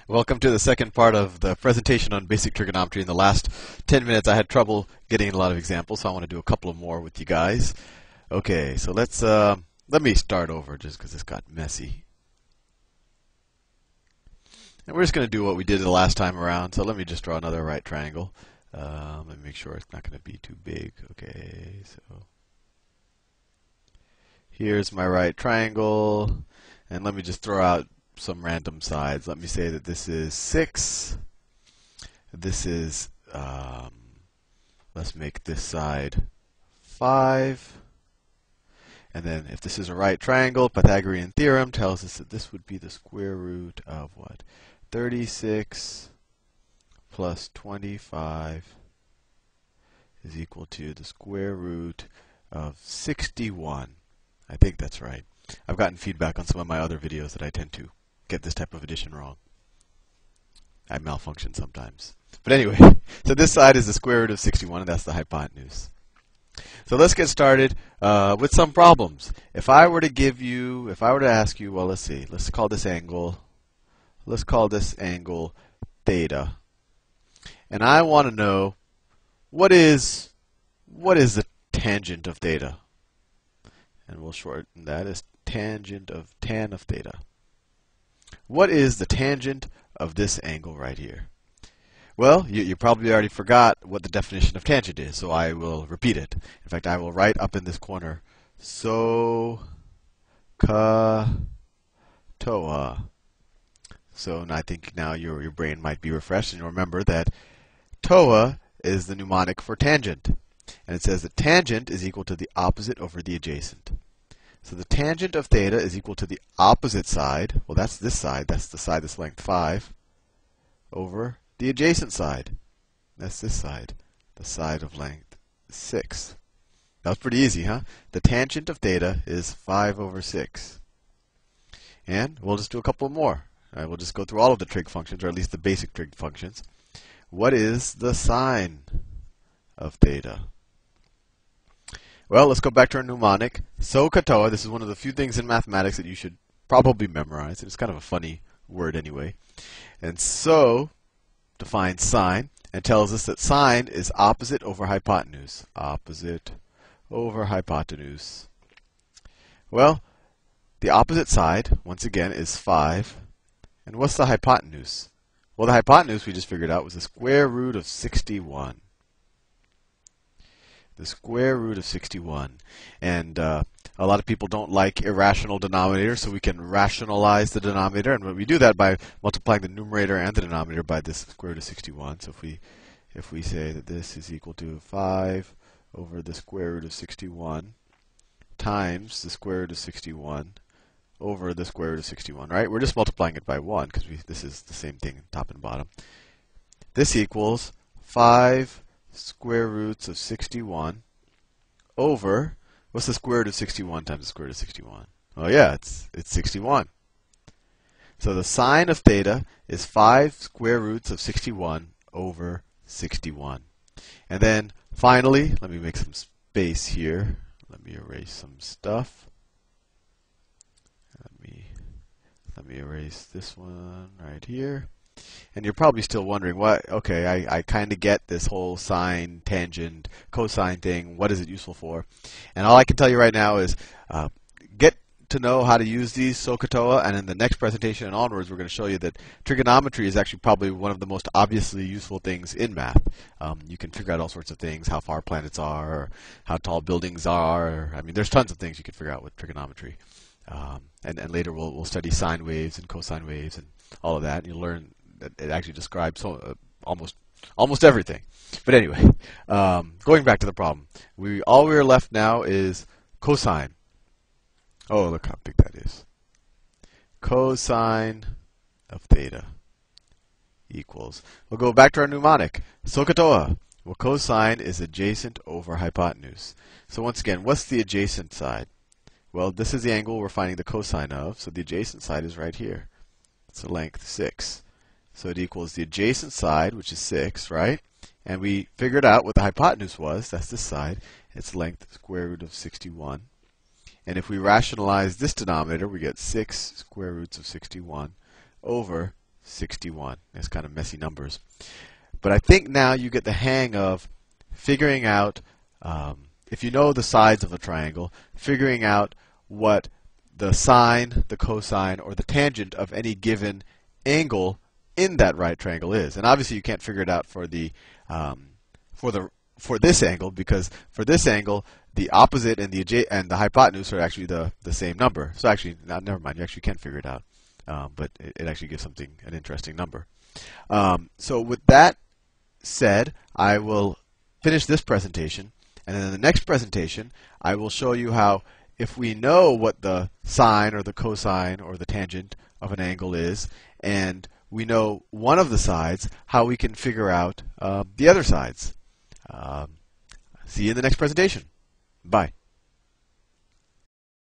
Welcome to the second part of the presentation on basic trigonometry. In the last 10 minutes, I had trouble getting a lot of examples, so I want to do a couple of more with you guys. Okay, so let me start over just because this got messy. And we're just going to do what we did the last time around. So let me just draw another right triangle. Let me make sure it's not going to be too big. Okay, so here's my right triangle, and let me just throw out some random sides. Let me say that this is 6. This is, let's make this side 5. And then if this is a right triangle, Pythagorean theorem tells us that this would be the square root of what? 36 plus 25 is equal to the square root of 61. I think that's right. I've gotten feedback on some of my other videos that I tend to get this type of addition wrong. I malfunction sometimes. But anyway, so this side is the square root of 61, and that's the hypotenuse. So let's get started with some problems. If I were to ask you, well, let's see, let's call this angle theta. And I want to know what is the tangent of theta? And we'll shorten that as tangent of tan of theta. What is the tangent of this angle right here? Well, you probably already forgot what the definition of tangent is, so I will repeat it. In fact, I will write up in this corner, SOHCAHTOA. So I think now your brain might be refreshed, and you'll remember that TOA is the mnemonic for tangent. And it says that tangent is equal to the opposite over the adjacent. So the tangent of theta is equal to the opposite side. Well, that's this side. That's the side that's length 5 over the adjacent side. That's this side, the side of length 6. That was pretty easy, huh? The tangent of theta is 5 over 6. And we'll just do a couple more. All right, we'll just go through all of the trig functions, or at least the basic trig functions. What is the sine of theta? Well, let's go back to our mnemonic. SOHCAHTOA. This is one of the few things in mathematics that you should probably memorize. It's kind of a funny word anyway. And so defines sine and tells us that sine is opposite over hypotenuse. Opposite over hypotenuse. Well, the opposite side, once again, is 5. And what's the hypotenuse? Well, the hypotenuse we just figured out was the square root of 61. The square root of 61. And a lot of people don't like irrational denominators, so we can rationalize the denominator. And we do that by multiplying the numerator and the denominator by this square root of 61. So if we say that this is equal to 5 over the square root of 61 times the square root of 61 over the square root of 61, right? We're just multiplying it by 1 because this is the same thing, top and bottom. This equals 5 square roots of 61 over, what's the square root of 61 times the square root of 61? Oh yeah, it's 61. So the sine of theta is 5 square roots of 61 over 61. And then finally, let me make some space here. Let me erase some stuff. Let me erase this one right here. And you're probably still wondering, okay, I kind of get this whole sine, tangent, cosine thing. What is it useful for? And all I can tell you right now is get to know how to use these SOHCAHTOA, and in the next presentation and onwards, we're going to show you that trigonometry is actually probably one of the most obviously useful things in math. You can figure out all sorts of things, how far planets are, or how tall buildings are. I mean, there's tons of things you can figure out with trigonometry. And later we'll study sine waves and cosine waves and all of that, and you'll learn that it actually describes almost everything. But anyway, going back to the problem, all we're left now is cosine. Oh, look how big that is. Cosine of theta equals. We'll go back to our mnemonic. SOHCAHTOA. Well, cosine is adjacent over hypotenuse. So once again, what's the adjacent side? Well, this is the angle we're finding the cosine of, so the adjacent side is right here. It's the length 6. So it equals the adjacent side, which is 6, right? And we figured out what the hypotenuse was. That's this side. It's length square root of 61. And if we rationalize this denominator, we get 6 square roots of 61 over 61. It's kind of messy numbers. But I think now you get the hang of figuring out, if you know the sides of a triangle, figuring out what the sine, the cosine, or the tangent of any given angle in that right triangle is. And obviously you can't figure it out for this angle, because for this angle the opposite and the hypotenuse are actually the same number. So actually, never mind. You actually can't figure it out, but it actually gives an interesting number. So with that said, I will finish this presentation, and then in the next presentation I will show you how, if we know what the sine or the cosine or the tangent of an angle is, and we know one of the sides, how we can figure out the other sides. See you in the next presentation. Bye.